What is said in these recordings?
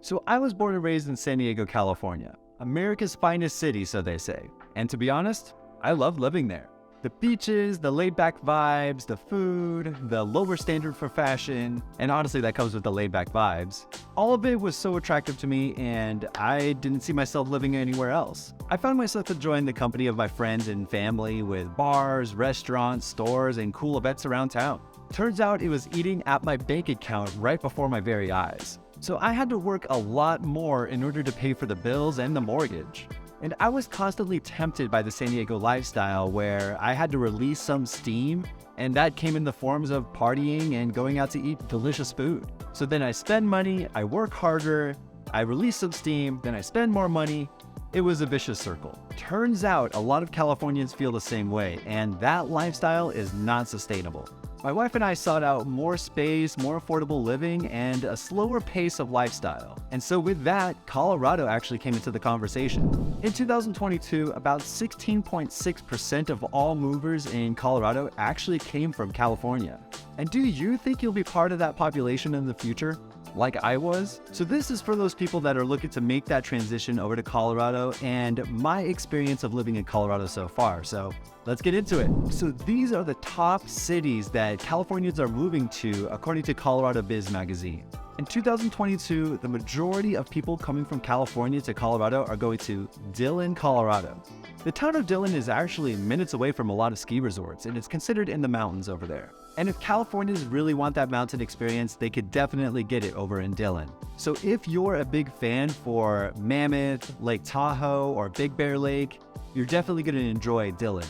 So I was born and raised in San Diego, California, America's finest city, so they say. And to be honest, I love living there. The beaches, the laid-back vibes, the food, the lower standard for fashion, and honestly that comes with the laid-back vibes. All of it was so attractive to me, and I didn't see myself living anywhere else. I found myself enjoying the company of my friends and family with bars, restaurants, stores, and cool events around town. Turns out it was eating at my bank account right before my very eyes. So I had to work a lot more in order to pay for the bills and the mortgage. And I was constantly tempted by the San Diego lifestyle where I had to release some steam, and that came in the forms of partying and going out to eat delicious food. So then I spend money, I work harder, I release some steam, then I spend more money. It was a vicious circle. Turns out a lot of Californians feel the same way, and that lifestyle is not sustainable. My wife and I sought out more space, more affordable living, and a slower pace of lifestyle. And so with that, Colorado actually came into the conversation. In 2022, about 16.6% of all movers in Colorado actually came from California. And do you think you'll be part of that population in the future? Like I was? So this is for those people that are looking to make that transition over to Colorado and my experience of living in Colorado so far. So let's get into it. So these are the top cities that Californians are moving to according to Colorado Biz magazine. In 2022, the majority of people coming from California to Colorado are going to Dillon, Colorado. The town of Dillon is actually minutes away from a lot of ski resorts, and it's considered in the mountains over there. And if Californians really want that mountain experience, they could definitely get it over in Dillon. So if you're a big fan for Mammoth, Lake Tahoe, or Big Bear Lake, you're definitely going to enjoy Dillon.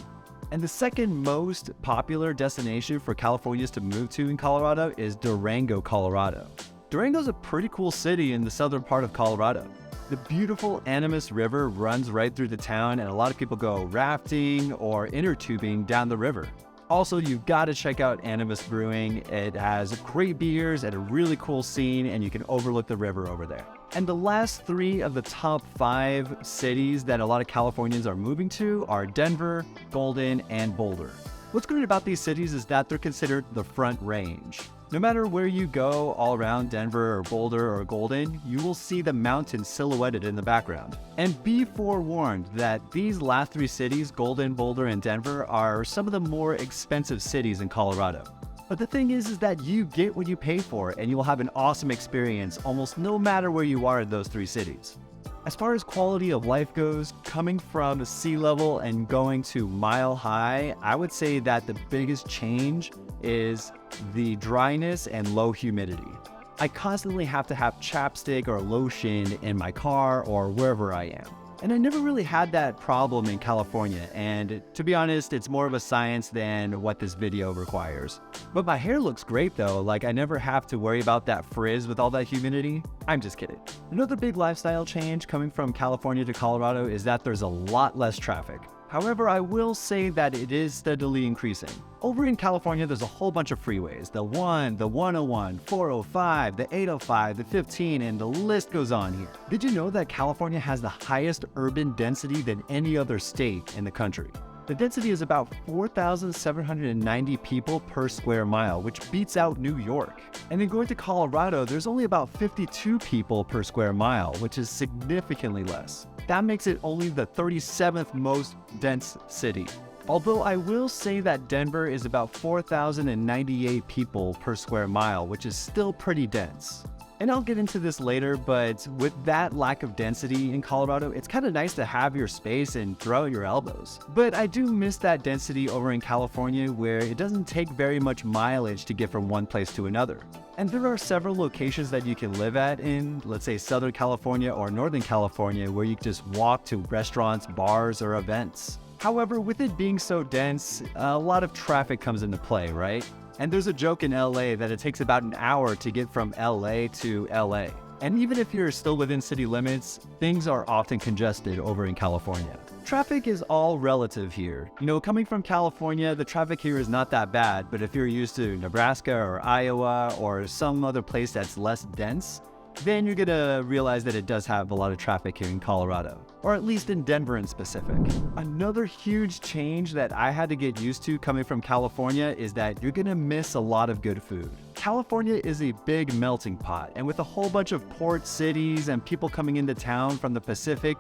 And the second most popular destination for Californians to move to in Colorado is Durango, Colorado. Durango's a pretty cool city in the southern part of Colorado. The beautiful Animas River runs right through the town, and a lot of people go rafting or inner tubing down the river. Also, you've got to check out Animas Brewing. It has great beers and a really cool scene, and you can overlook the river over there. And the last three of the top 5 cities that a lot of Californians are moving to are Denver, Golden, and Boulder. What's great about these cities is that they're considered the Front Range. No matter where you go all around Denver or Boulder or Golden, you will see the mountains silhouetted in the background. And be forewarned that these last 3 cities, Golden, Boulder, and Denver, are some of the more expensive cities in Colorado. But the thing is that you get what you pay for, and you will have an awesome experience almost no matter where you are in those 3 cities. As far as quality of life goes, coming from sea level and going to mile high, I would say that the biggest change is the dryness and low humidity. I constantly have to have chapstick or lotion in my car or wherever I am. And I never really had that problem in California, and to be honest, it's more of a science than what this video requires. But my hair looks great though, like I never have to worry about that frizz with all that humidity. I'm just kidding. Another big lifestyle change coming from California to Colorado is that there's a lot less traffic. However, I will say that it is steadily increasing. Over in California, there's a whole bunch of freeways. The 1, the 101, 405, the 805, the 15, and the list goes on here. Did you know that California has the highest urban density than any other state in the country? The density is about 4,790 people per square mile, which beats out New York. And then going to Colorado, there's only about 52 people per square mile, which is significantly less. That makes it only the 37th most dense city. Although I will say that Denver is about 4,098 people per square mile, which is still pretty dense. And I'll get into this later, but with that lack of density in Colorado, it's kind of nice to have your space and throw out your elbows. But I do miss that density over in California, where it doesn't take very much mileage to get from one place to another. And there are several locations that you can live at in, let's say, Southern California or Northern California, where you can just walk to restaurants, bars, or events. However, with it being so dense, a lot of traffic comes into play, right? And there's a joke in LA that it takes about an hour to get from LA to LA. And even if you're still within city limits, things are often congested over in California. Traffic is all relative here. You know, coming from California, the traffic here is not that bad, but if you're used to Nebraska or Iowa or some other place that's less dense, then you're gonna realize that it does have a lot of traffic here in Colorado, or at least in Denver in specific. Another huge change that I had to get used to coming from California is that you're gonna miss a lot of good food. California is a big melting pot, and with a whole bunch of port cities and people coming into town from the Pacific,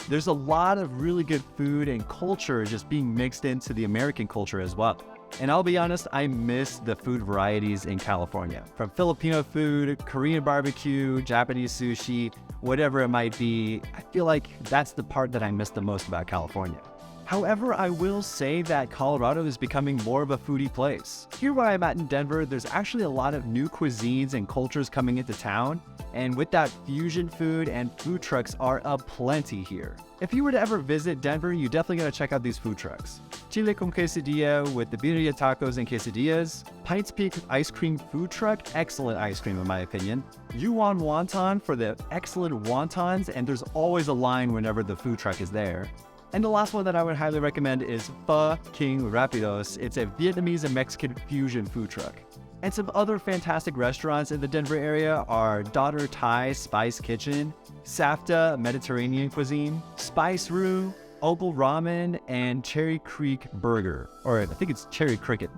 there's a lot of really good food and culture just being mixed into the American culture as well. And I'll be honest, I miss the food varieties in California. From Filipino food, Korean barbecue, Japanese sushi, whatever it might be, I feel like that's the part that I miss the most about California. However, I will say that Colorado is becoming more of a foodie place. Here where I'm at in Denver, there's actually a lot of new cuisines and cultures coming into town, and with that, fusion food and food trucks are aplenty here. If you were to ever visit Denver, you definitely gotta check out these food trucks. Chile con quesadilla with the birria tacos and quesadillas. Pints Peak ice cream food truck, excellent ice cream in my opinion. Yuan Wonton for the excellent wontons, and there's always a line whenever the food truck is there. And the last one that I would highly recommend is Pho King Rapidos. It's a Vietnamese and Mexican fusion food truck. And some other fantastic restaurants in the Denver area are Daughter Thai Spice Kitchen, Safta Mediterranean Cuisine, Spice Roo, Opal Ramen, and Cherry Creek Burger. Or I think it's Cherry Cricket.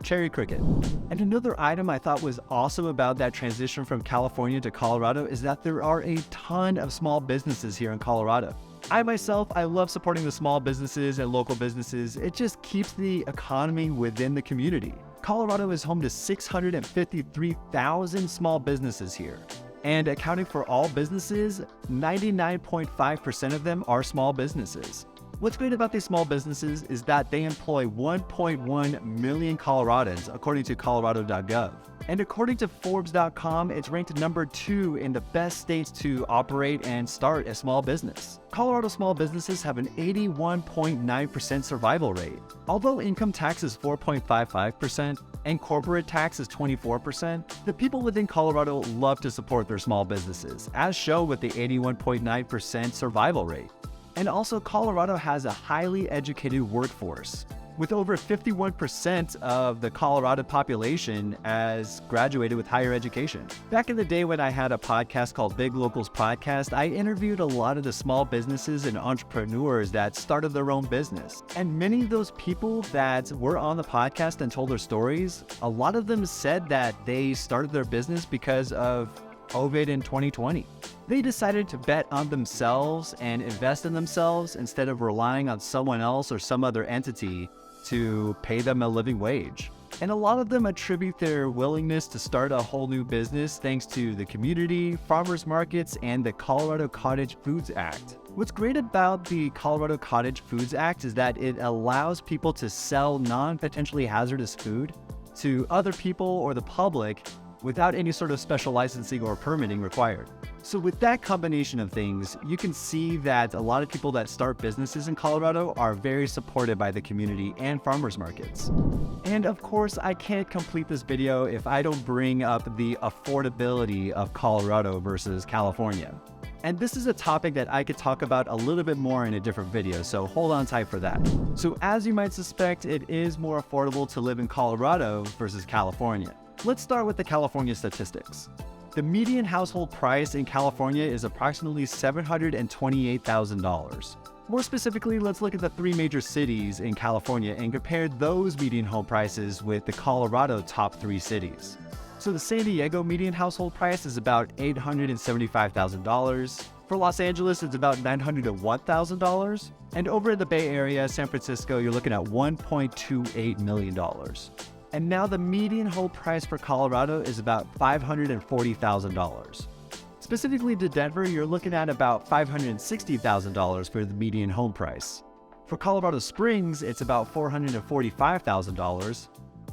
And another item I thought was awesome about that transition from California to Colorado is that there are a ton of small businesses here in Colorado. I myself, I love supporting the small businesses and local businesses. It just keeps the economy within the community. Colorado is home to 653,000 small businesses here. And accounting for all businesses, 99.5% of them are small businesses. What's great about these small businesses is that they employ 1.1 million Coloradans, according to Colorado.gov. And according to Forbes.com, it's ranked number 2 in the best states to operate and start a small business. Colorado small businesses have an 81.9% survival rate. Although income tax is 4.55% and corporate tax is 24%, the people within Colorado love to support their small businesses, as shown with the 81.9% survival rate. And also, Colorado has a highly educated workforce, with over 51% of the Colorado population as graduated with higher education. Back in the day when I had a podcast called Big Locals Podcast, I interviewed a lot of the small businesses and entrepreneurs that started their own business. And many of those people that were on the podcast and told their stories, a lot of them said that they started their business because of COVID in 2020. They decided to bet on themselves and invest in themselves instead of relying on someone else or some other entity to pay them a living wage. And a lot of them attribute their willingness to start a whole new business thanks to the community, farmers markets, and the Colorado Cottage Foods Act. What's great about the Colorado Cottage Foods Act is that it allows people to sell non-potentially hazardous food to other people or the public without any sort of special licensing or permitting required. So with that combination of things, you can see that a lot of people that start businesses in Colorado are very supported by the community and farmers markets. And of course, I can't complete this video if I don't bring up the affordability of Colorado versus California. And this is a topic that I could talk about a little bit more in a different video, so hold on tight for that. So as you might suspect, it is more affordable to live in Colorado versus California. Let's start with the California statistics. The median household price in California is approximately $728,000. More specifically, let's look at the 3 major cities in California and compare those median home prices with the Colorado top 3 cities. So the San Diego median household price is about $875,000. For Los Angeles, it's about $901,000. And over in the Bay Area, San Francisco, you're looking at $1.28 million. And now the median home price for Colorado is about $540,000. Specifically to Denver, you're looking at about $560,000 for the median home price. For Colorado Springs, it's about $445,000.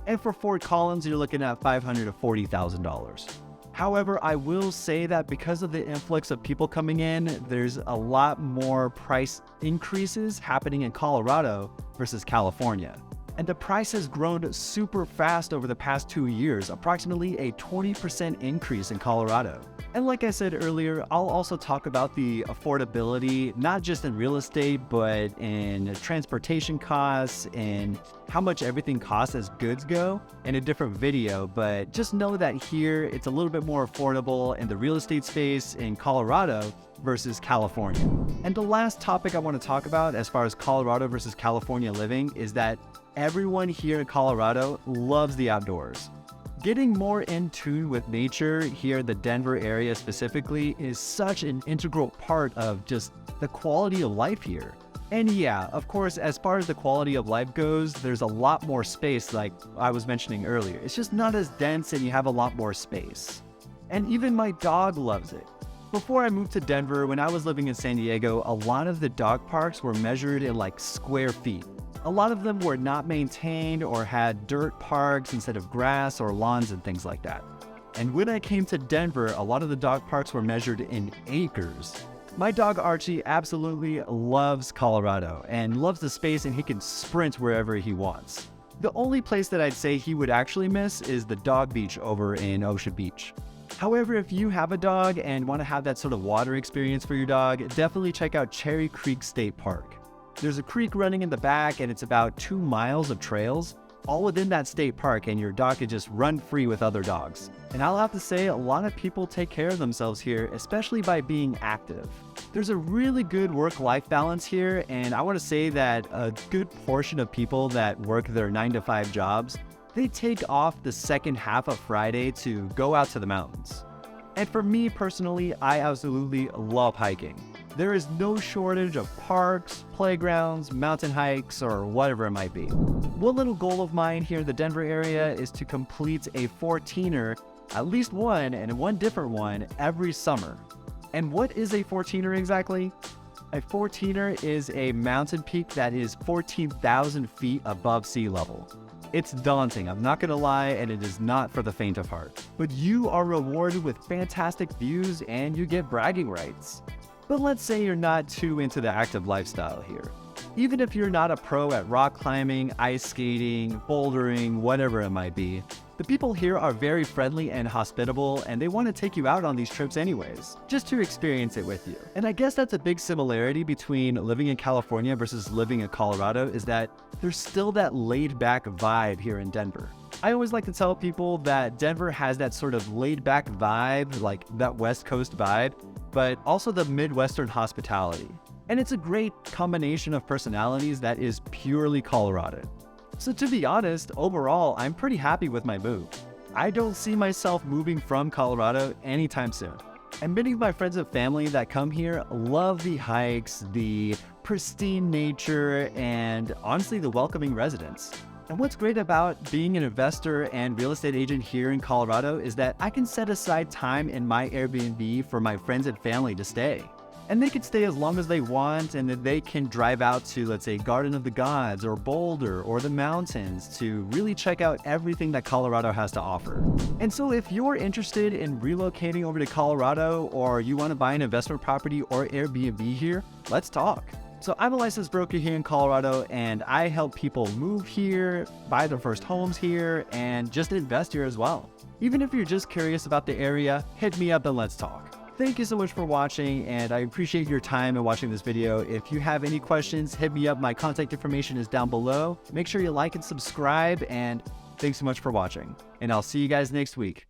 And for Fort Collins, you're looking at $540,000. However, I will say that because of the influx of people coming in, there's a lot more price increases happening in Colorado versus California. And the price has grown super fast over the past 2 years, approximately a 20% increase in Colorado. And like I said earlier, I'll also talk about the affordability, not just in real estate, but in transportation costs and how much everything costs as goods go in a different video. But just know that here, it's a little bit more affordable in the real estate space in Colorado versus California. And the last topic I want to talk about as far as Colorado versus California living is that everyone here in Colorado loves the outdoors. Getting more in tune with nature here in the Denver area specifically is such an integral part of just the quality of life here. And yeah, of course, as far as the quality of life goes, there's a lot more space like I was mentioning earlier. It's just not as dense and you have a lot more space. And even my dog loves it. Before I moved to Denver, when I was living in San Diego, a lot of the dog parks were measured in like square feet. A lot of them were not maintained or had dirt parks instead of grass or lawns and things like that. And when I came to Denver, a lot of the dog parks were measured in acres. My dog Archie absolutely loves Colorado and loves the space, and he can sprint wherever he wants. The only place that I'd say he would actually miss is the dog beach over in Ocean Beach. However, if you have a dog and want to have that sort of water experience for your dog, definitely check out Cherry Creek State Park. There's a creek running in the back and it's about 2 miles of trails, all within that state park, and your dog can just run free with other dogs. And I'll have to say, a lot of people take care of themselves here, especially by being active. There's a really good work-life balance here, and I want to say that a good portion of people that work their 9-to-5 jobs, they take off the second half of Friday to go out to the mountains. And for me personally, I absolutely love hiking. There is no shortage of parks, playgrounds, mountain hikes, or whatever it might be. One little goal of mine here in the Denver area is to complete a 14er, at least one, and one different one, every summer. And what is a 14er exactly? A 14er is a mountain peak that is 14,000 feet above sea level. It's daunting, I'm not gonna lie, and it is not for the faint of heart. But you are rewarded with fantastic views and you get bragging rights. But let's say you're not too into the active lifestyle here. Even if you're not a pro at rock climbing, ice skating, bouldering, whatever it might be, the people here are very friendly and hospitable, and they want to take you out on these trips anyways, just to experience it with you. And I guess that's a big similarity between living in California versus living in Colorado, is that there's still that laid-back vibe here in Denver. I always like to tell people that Denver has that sort of laid-back vibe, like that West Coast vibe, but also the Midwestern hospitality. And it's a great combination of personalities that is purely Colorado. So to be honest, overall, I'm pretty happy with my move. I don't see myself moving from Colorado anytime soon. And many of my friends and family that come here love the hikes, the pristine nature, and honestly, the welcoming residents. And what's great about being an investor and real estate agent here in Colorado is that I can set aside time in my Airbnb for my friends and family to stay. And they can stay as long as they want, and then they can drive out to, let's say, Garden of the Gods or Boulder or the mountains to really check out everything that Colorado has to offer. And so if you're interested in relocating over to Colorado, or you want to buy an investment property or Airbnb here, let's talk. So I'm a licensed broker here in Colorado, and I help people move here, buy their first homes here, and just invest here as well. Even if you're just curious about the area, hit me up and let's talk. Thank you so much for watching, and I appreciate your time in watching this video. If you have any questions, hit me up. My contact information is down below. Make sure you like and subscribe, and thanks so much for watching. And I'll see you guys next week.